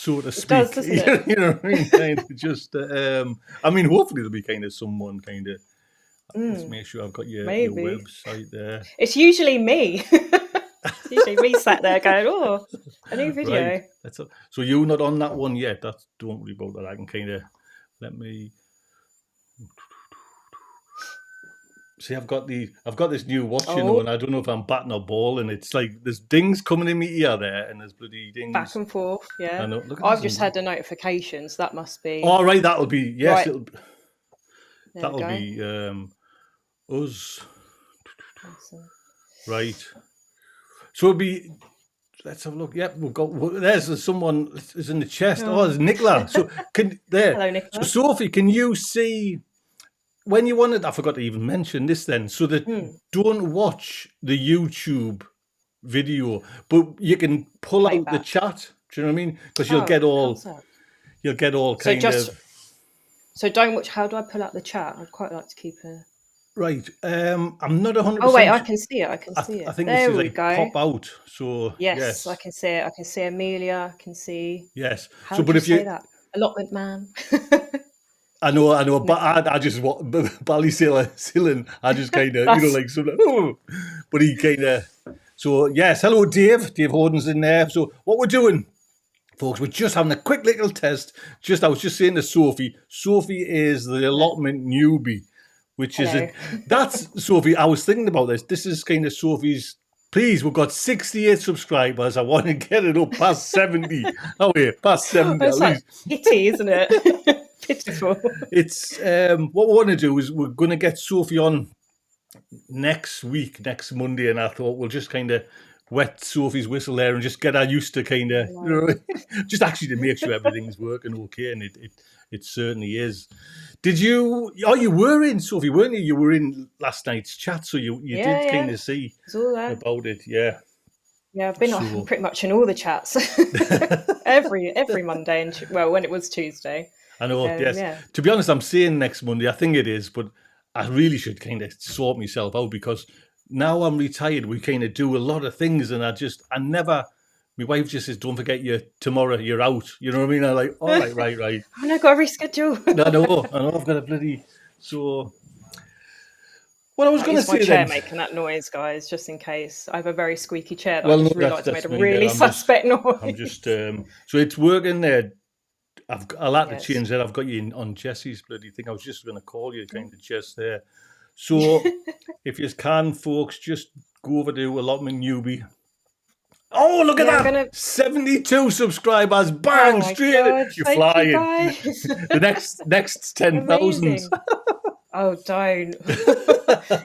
so to It speak. does, doesn't it? You know what I mean? Kind of just, I mean, hopefully there'll be kind of someone kind of. Let's make sure I've got your Maybe. website there. It's usually me. It's usually me sat there going, "Oh, a new video." Right. So you're not on that one yet. Don't worry about that. I can kind of let me. See, I've got this new watch, you know, and I don't know if I'm batting or balling. It's like there's dings coming in my ear there, and there's bloody dings back and forth. Yeah, I know. Look at I've just had a notification, so that must be. Oh, right, that'll be yes. Right. That'll be us. Awesome. Right. So it'll be. Let's have a look. Yep, we've got. There's someone is in the chest. Oh, there's Nicola. So Hello, Nicola. So Sophie, can you see? When you wanted, I forgot to even mention this then, so that don't watch the YouTube video, but you can pull out the chat. Do you know what I mean? Because you'll get all kind of. So don't watch. How do I pull out the chat? I'd quite like to keep a. Right. I'm not 100%. Oh wait, I can see it. I think there this is we like go. pop out. So yes, I can see it. I can see Amelia. I can see. Yes. How do you say that? Allotment man. I know, but I just Ballysilling. I just kind of, like something. Oh, but he kind of. So yes, hello, Dave. Dave Horden's in there. So what we're doing, folks, we're just having a quick little test. I was just saying to Sophie. Sophie is the allotment newbie, which is that's Sophie. I was thinking about this. This is kind of Sophie's. Please, we've got 68 subscribers. I want to get it up past 70. Oh yeah, past 70 at least. Pity, isn't it? Pitiful. It's what we want to do is we're going to get Sophie on next Monday, and I thought we'll just kind of wet Sophie's whistle there and just get her used to kind of, just actually to make sure everything's working okay, and it certainly is. Did you? Oh, you were in, Sophie, weren't you? You were in last night's chat, so you did kind of see about it, yeah. Yeah, I've been pretty much in all the chats every Monday, and when it was Tuesday. I know, yes. Yeah. To be honest, I'm saying next Monday. I think it is, but I really should kind of sort myself out because now I'm retired. We kind of do a lot of things, and I never. My wife just says, "Don't forget tomorrow. You're out." You know what I mean? I'm like, "All right." And I got to reschedule. I know. I've got a bloody so. What I was going to say my chair making that noise, guys, just in case. I have a very squeaky chair that I just realised made a really suspect noise. I'm just so it's working there. I'll have to change that. I've got you on Jesse's bloody thing. I was just going to call you kind of Jess there. So if you can, folks, just go over to Allotment Newbie. Oh, look at that! 72 subscribers. Bang! Straight in. You're flying. The next 10,000. Oh, don't.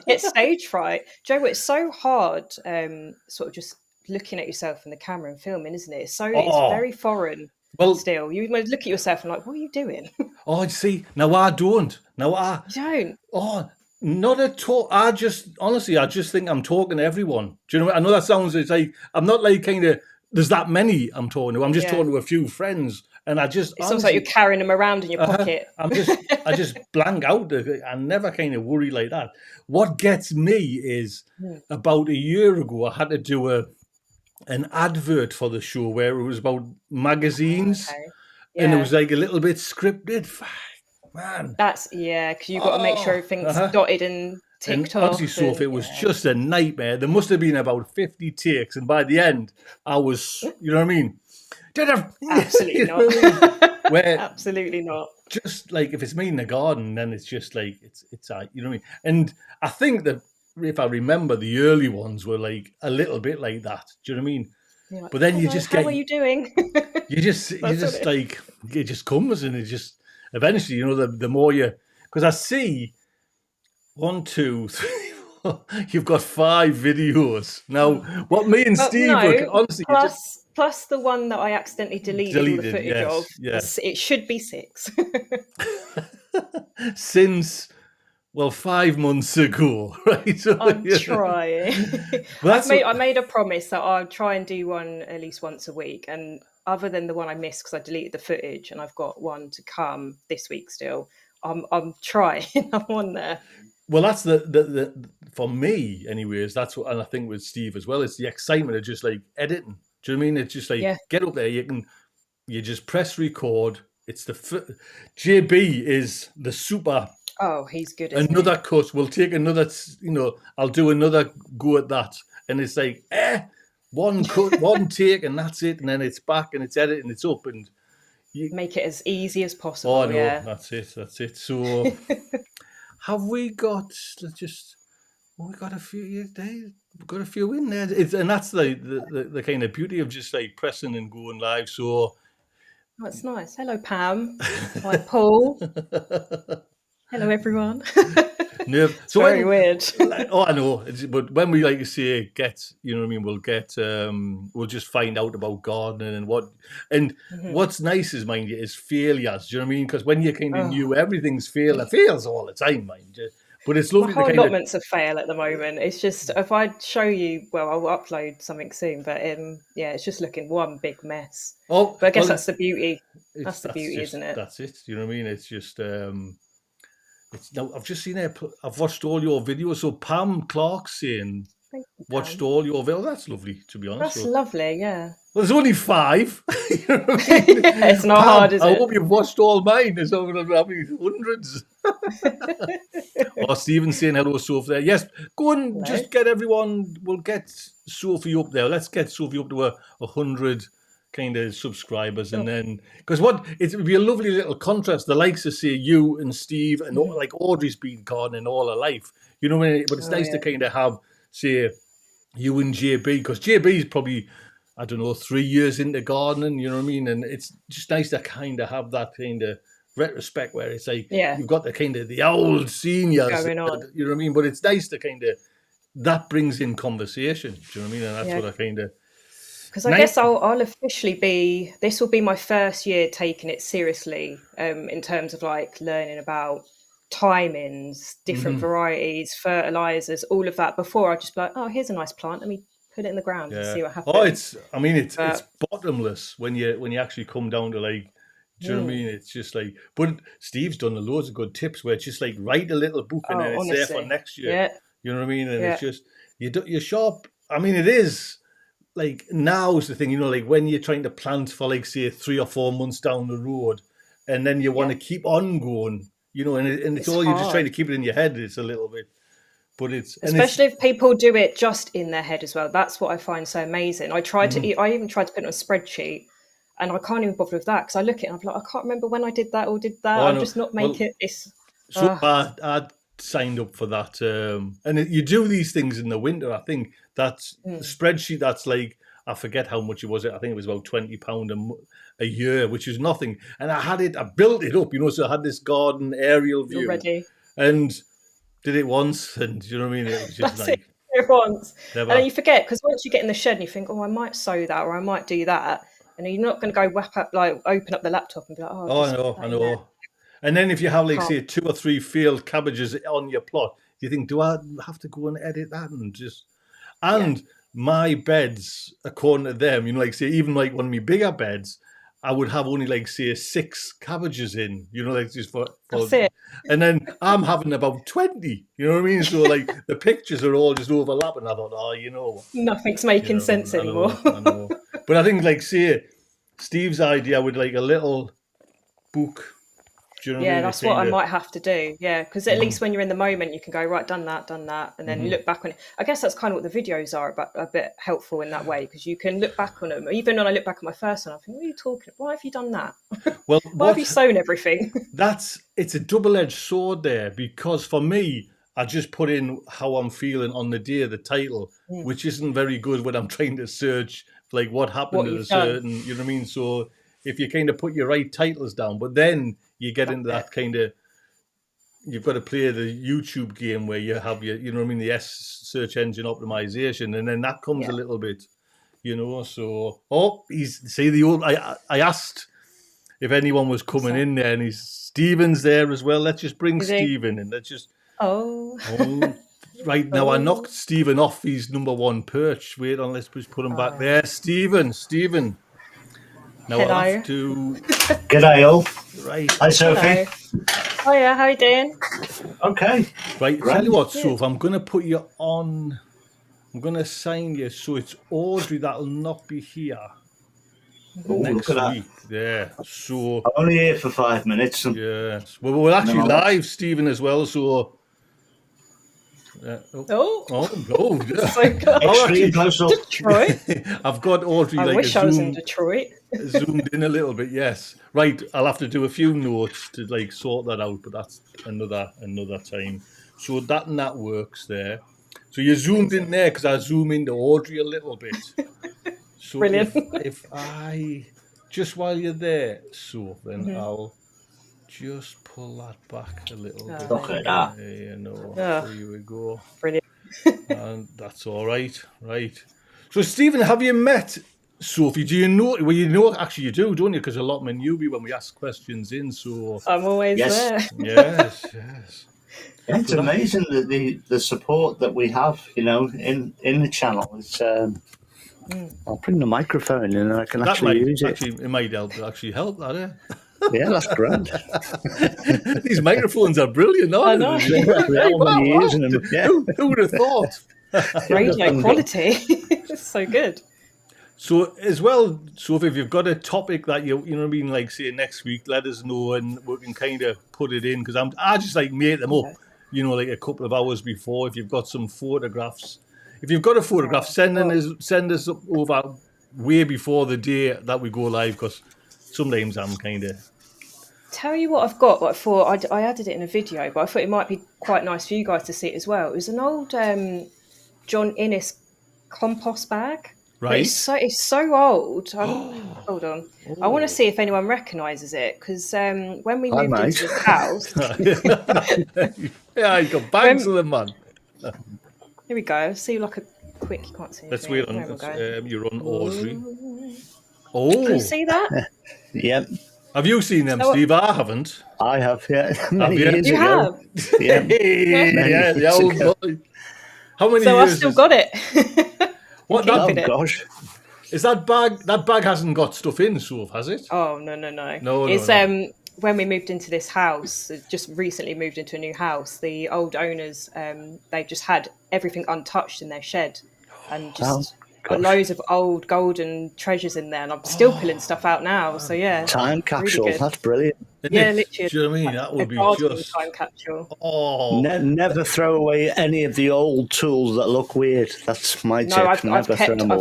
It's stage fright. Joe, it's so hard sort of just looking at yourself in the camera and filming, isn't it? It's very foreign. Well, still, you look at yourself and like, what are you doing? Oh, see, now I don't. You don't. Oh, not at all. I just think I'm talking to everyone. Do you know? I know that sounds. It's like I'm not like kind of. There's that many I'm talking to. I'm just talking to a few friends, and it sounds like you're carrying them around in your pocket. I just blank out. I never kind of worry like that. What gets me is about a year ago, I had to do an advert for the show where it was about magazines, and it was like a little bit scripted. Man, that's because you've got to make sure everything's dotted and ticked off. Honestly, Sophie, it was just a nightmare. There must have been about 50 takes, and by the end, I was, you know what I mean? Absolutely not. Absolutely not. Just like if it's me in the garden, then it's just like it's you know what I mean? And I think that if I remember, the early ones were like a little bit like that. Do you know what I mean? Like, but then you just how are you doing? you just like it just comes, and it just eventually, you know, the more you, because I see 1, 2, 3, 4, you've got 5 videos now. What me and Steve honestly plus the one that I accidentally deleted all the footage of. Yes. It should be 6. Since 5 months ago, right? So, I'm trying. I made a promise that I'll try and do one at least once a week, and other than the one I missed because I deleted the footage, and I've got one to come this week still. I'm trying. I'm on there. Well, that's the for me, anyways. That's what, and I think with Steve as well. It's the excitement of just like editing. Do you know what I mean? It's just like get up there. You can you just press record. It's JB is the super. Oh, he's good. Isn't Another he? cut. We'll take another. I'll do another go at that, and it's like one cut, one take, and that's it. And then it's back, and it's edited, and it's up, and you make it as easy as possible. Oh no, that's it. So, have we got? We got a few days. We've got a few in there, and that's the kind of beauty of just like pressing and going live. So, that's nice. Hello, Pam. Hi, Paul. Hello, everyone. So very weird. I know, but when we like to say you know what I mean, we'll just find out about gardening and what's nice is, mind you, is failures. Do you know what I mean? Because when you're kind of new, everything's fails all the time, mind you. But it's lovely. My whole allotment's a fail at the moment. It's just, if I show you, well, I'll upload something soon, but it's just looking one big mess. But I guess that's the beauty. That's the beauty, isn't it? That's it. You know what I mean? It's just. Now I've just seen I've watched all your videos. So Pam Clark's saying watched all your videos. That's lovely, to be honest. That's lovely, yeah. Well, there's only 5. You know what I mean? It's not hard, is it? I hope you've watched all mine. There's hundreds. Stephen's saying hello, Sophie there. Yes, go and just get everyone. We'll get Sophie up there. Let's get Sophie up to 100 kind of subscribers, and then because it would be a lovely little contrast. The likes of say you and Steve and like Audrey's been gardening all her life, you know what I mean? But it's nice to kind of have say you and JB, because JB is probably 3 years into gardening, you know what I mean? And it's just nice to kind of have that kind of retrospect where it's like you've got the kind of the old seniors going on, you know what I mean? But it's nice to kind of that brings in conversation, do you know what I mean? And that's what I kind of. Because I guess I'll officially this will be my first year taking it seriously in terms of like learning about timings, different varieties, fertilizers, all of that. Before I just be like, oh, here's a nice plant. Let me put it in the ground and see what happens. It's bottomless when you actually come down to like, do you know what I mean? It's just like, but Steve's done loads of good tips where it's just like write a little book and then it's there for next year. Yeah. You know what I mean? And it's just, you're sharp. I mean, it is. Like now's the thing, you know, like when you're trying to plant for like say 3 or 4 months down the road, and then you want to keep on going, you know, and it's all hard. You're just trying to keep it in your head. It's a little bit, but especially if people do it just in their head as well. That's what I find so amazing. I even tried to put it on a spreadsheet, and I can't even bother with that because I look at it and I'm like, I can't remember when I did that or did that. I'm just not make it this. So I signed up for that, and you do these things in the winter. I think that's the spreadsheet. That's like, I forget how much it was. I think it was about £20 a year, which is nothing. And I built it up, you know. So I had this garden aerial view, ready, and did it once, and you know what I mean. It was just that's it once, and then you forget because once you get in the shed and you think, oh, I might sow that or I might do that, and you're not going to go open up the laptop and be like, I know. And then if you have like say 2 or 3 failed cabbages on your plot, you think, do I have to go and edit that and my beds, according to them, you know, like say even like one of my bigger beds, I would have only like say 6 cabbages in, you know, like just for that's it. And then I'm having about 20, you know what I mean? So like the pictures are all just overlapping. I thought, you know, nothing's making sense anymore. I know. But I think like say Steve's idea with like a little book. Do you know what I mean? That's what I might have to do. Yeah, because at least when you're in the moment, you can go, right, done that, and then you look back on it. I guess that's kind of what the videos are, but a bit helpful in that way because you can look back on them. Even when I look back at my first one, I think, what are you talking? Why have you done that? Well, why have you sown everything? It's a double-edged sword there because for me, I just put in how I'm feeling on the day of the title, which isn't very good when I'm trying to search like what happened at a certain, you know what I mean? So if you kind of put your right titles down, but then you get into that kind of, you've got to play the YouTube game where you have your, you know what I mean, the search engine optimization, and then that comes a little bit, you know. So, I asked if anyone was coming in there, and Stephen's there as well. Let's just bring Stephen in. Let's just. Right now, I knocked Stephen off his number 1 perch. Wait on, let's just put him back there. Stephen. Now Hello. I have to. G'day all. Right. Hi Sophie. Oh yeah, how you doing? Okay. Right. Tell you what, Sophie, I'm going to put you on. I'm going to assign you so it's Audrey that'll not be here. next week. Yeah, so I'm only here for 5 minutes. Yes, well, we're actually live, Stephen, as well. So, Yeah. So extreme close up. Detroit. I've got Audrey. I wish I was in Detroit. Zoomed in a little bit. Yes, right. I'll have to do a few notes to sort that out, but that's another time. So that works there. So you zoomed in there because I zoom into Audrey a little bit. So Brilliant. if I just while you're there, so then I'll just pull that back a little bit. Look at that. Here we go. Brilliant. And that's all right. Right. So, Stephen, have you met Sophie? Do you know? Well, you know, actually, you do, don't you? Because Allotment Newbie when we ask questions in. So I'm always there. Yes. It's amazing the support that we have, in the channel. It's I'll bring the microphone in and I can use it. It might help that, eh? Yeah, that's grand. These microphones are brilliant, aren't they? Who would have thought? Radio quality. It's so good. So as well, Sophie, if you've got a topic that you know what I mean, like say next week, let us know and we can kind of put it in because I just make them up, like a couple of hours before. If you've got some photographs. If you've got a photograph, send us over way before the day that we go live because sometimes I'm kind of... Tell you what I've got. I added it in a video, but I thought it might be quite nice for you guys to see it as well. It was an old John Innes compost bag. Right. It's so old. Hold on. I want to see if anyone recognises it because when we moved into this house... Yeah, you got bags of them, man. Here we go. See like a quick. You can't see anything. Let's wait on. You're on Audrey. Can you see that? Yep. Have you seen them, Steve? I haven't. I have. Yeah. Have you? Have. Yeah. Yeah. Old boy. How many years? So I've still got it. What? Gosh. Is that bag? That bag hasn't got stuff in, has it? Oh no. It's when we moved into this house, just recently moved into a new house, the old owners, they just had everything untouched in their shed and just loads of old golden treasures in there. And I'm still pulling stuff out now. So, yeah. Time capsule. Really that's brilliant. Yeah, literally. Do you know what I mean? That would be just... time capsule. Oh. Never throw away any of the old tools that look weird. That's my tip. I've kept them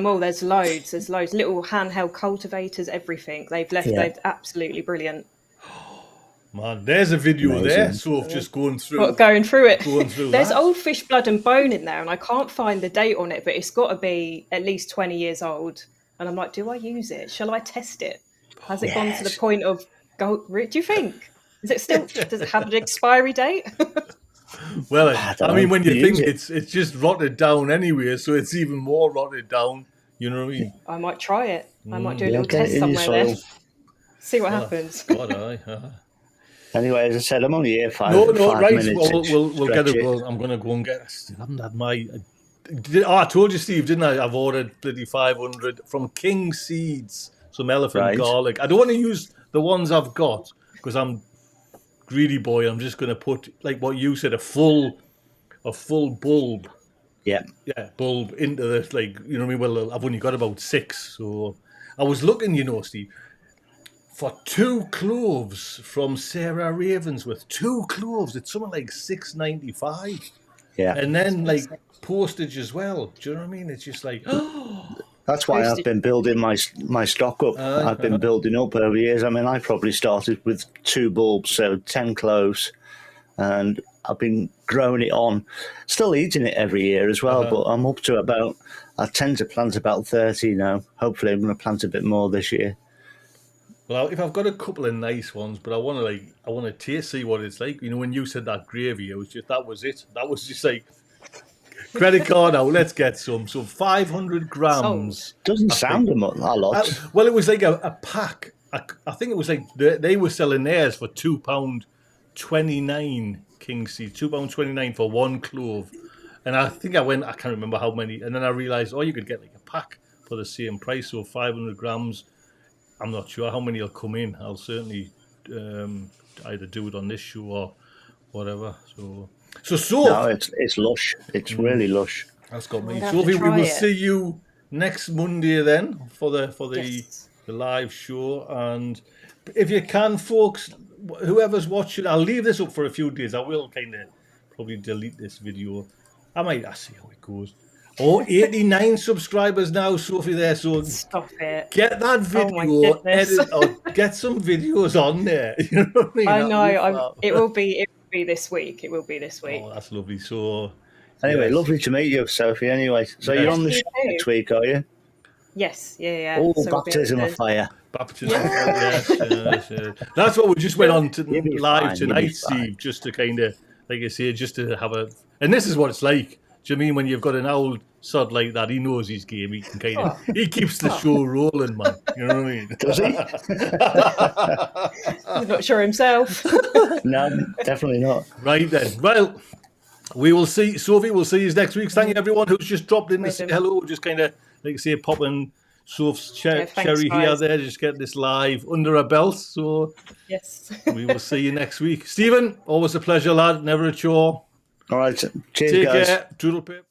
all. There's loads. Little handheld cultivators, everything. They've left. They're absolutely brilliant. Man, there's a video there, so of just going through it. There's that. old fish blood and bone in there, and I can't find the date on it, but it's got to be at least 20 years old. And I'm like, do I use it? Shall I test it? Has it gone to the point of gold? Do you think? Is it still? Does it have an expiry date? Well, I mean, when you think it's just rotted down anyway, so it's even more rotted down. You know what I mean? I might try it. I might do a little test somewhere there. See what happens. Anyway, as I said, I'm only here 5 right. minutes. We'll get it. I'm going to go and get it. I haven't had my... I told you, Steve, didn't I? I've ordered bloody 500 from King Seeds, some elephant garlic. I don't want to use the ones I've got because I'm greedy boy. I'm just going to put, like what you said, a full bulb. Yeah, bulb into this, like, you know what I mean? Well, I've only got about 6. So I was looking, Steve, for 2 cloves from Sarah Ravensworth. 2 cloves, it's something like $6.95. Yeah. And then like postage as well. Do you know what I mean? It's just like that's why I've been building my stock up. I've been building up over years. I mean, I probably started with 2 bulbs, so 10 cloves, and I've been growing it on, still eating it every year as well. But I'm up to about, I tend to plant about 30 now. Hopefully I'm going to plant a bit more this year. Well, if I've got a couple of nice ones, but I want to taste, see what it's like. When you said that gravy, it was just, that was it. That was just like, credit card out, let's get some. So 500 grams. Doesn't sound a lot. Well, it was like a pack. I think it was like, they were selling theirs for £2.29, King Seed, £2.29 for 1 clove. And I think I can't remember how many. And then I realised, you could get like a pack for the same price. So 500 grams. I'm not sure how many will come in. I'll certainly either do it on this show or whatever. So no, it's lush. It's really lush. That's got me. Sophie, we will see you next Monday then for the yes. the live show. And if you can, folks, whoever's watching, I'll leave this up for a few days. I will kind of probably delete this video. I'll see how it goes. 89 subscribers now, Sophie, there. So stop it. Get that video, edit, or get some videos on there. You know what I mean? I know. It will be this week. It will be this week. Oh, that's lovely. So, anyway, lovely to meet you, Sophie. Anyway, so you're on the show next week, are you? Yes. Yeah. Oh, so baptism of fire. Baptism of fire. Yes. That's what we just went on to live tonight, Steve, just to kind of, like I say, just to have a. And this is what it's like. Do you mean when you've got an old sod like that? He knows his game. He can kind of he keeps the show rolling, man. You know what I mean? Does he? He's not sure himself. No, definitely not. Right then. Well, we will see. Sophie, we'll see you next week. Thank you, everyone who's just dropped in to say hello. Just kind of, like I say, popping Soph's cherry here there. Just get this live under our belts. So yes, we will see you next week. Stephen, always a pleasure, lad. Never a chore. All right. Cheers, Take guys. care. Toodle pip.